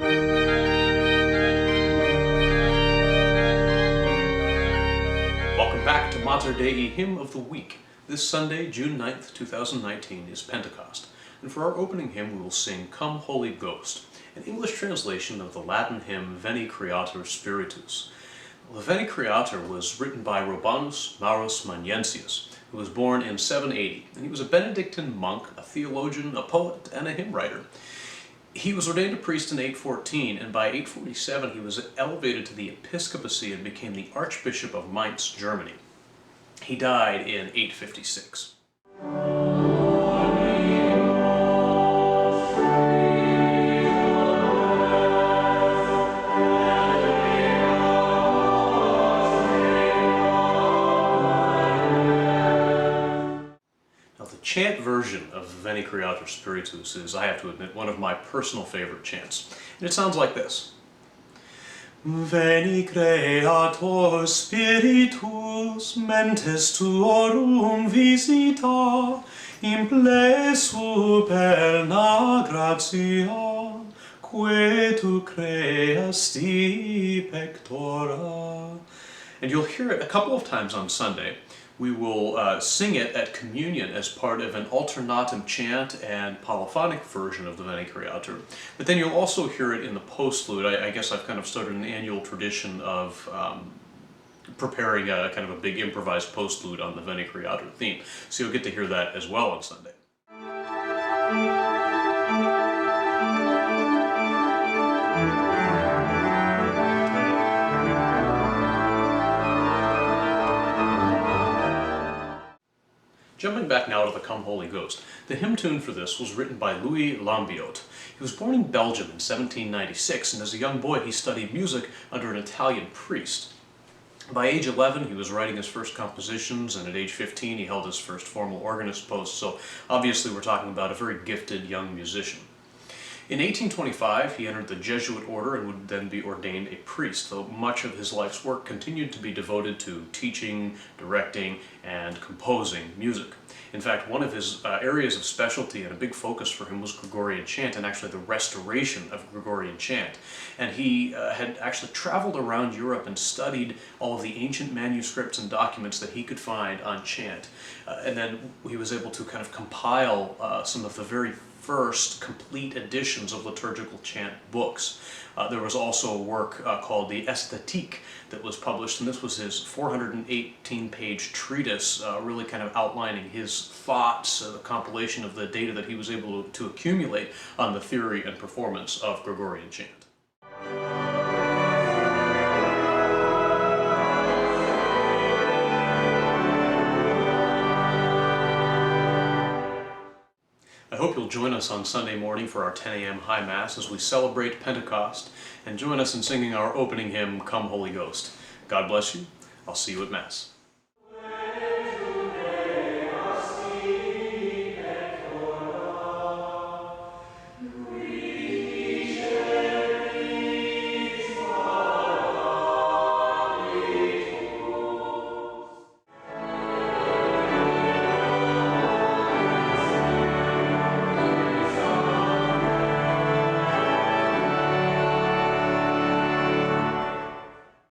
Welcome back to Mater Dei Hymn of the Week. This Sunday, June 9th, 2019, is Pentecost, and for our opening hymn we will sing Come Holy Ghost, an English translation of the Latin hymn Veni Creator Spiritus. The Veni Creator was written by Rabanus Maurus Magnentius, who was born in 780, and he was a Benedictine monk, a theologian, a poet, and a hymn writer. He was ordained a priest in 814, and by 847 he was elevated to the episcopacy and became the Archbishop of Mainz, Germany. He died in 856. The chant version of Veni Creator Spiritus is, I have to admit, one of my personal favorite chants. And it sounds like this. Veni Creator Spiritus, mentes tuorum visita, imple superna gratia, que tu creasti pectora. And you'll hear it a couple of times on Sunday. We will sing it at communion as part of an alternatum chant and polyphonic version of the Veni Creator. But then you'll also hear it in the postlude. I guess I've kind of started an annual tradition of preparing a kind of a big improvised postlude on the Veni Creator theme. So you'll get to hear that as well on Sunday. Jumping back now to the Come Holy Ghost, the hymn tune for this was written by Louis Lambiot. He was born in Belgium in 1796, and as a young boy he studied music under an Italian priest. By age 11 he was writing his first compositions, and at age 15 he held his first formal organist post, so obviously we're talking about a very gifted young musician. In 1825, he entered the Jesuit order and would then be ordained a priest, though much of his life's work continued to be devoted to teaching, directing, and composing music. In fact, one of his areas of specialty and a big focus for him was Gregorian chant, and actually the restoration of Gregorian chant. And he had actually traveled around Europe and studied all of the ancient manuscripts and documents that he could find on chant. And then he was able to kind of compile some of the very first complete editions of liturgical chant books. There was also a work called the Esthétique that was published, and this was his 418-page treatise, really kind of outlining his thoughts, the compilation of the data that he was able to accumulate on the theory and performance of Gregorian chant. I hope you'll join us on Sunday morning for our 10 a.m. High Mass as we celebrate Pentecost, and join us in singing our opening hymn, Come Holy Ghost. God bless you. I'll see you at Mass.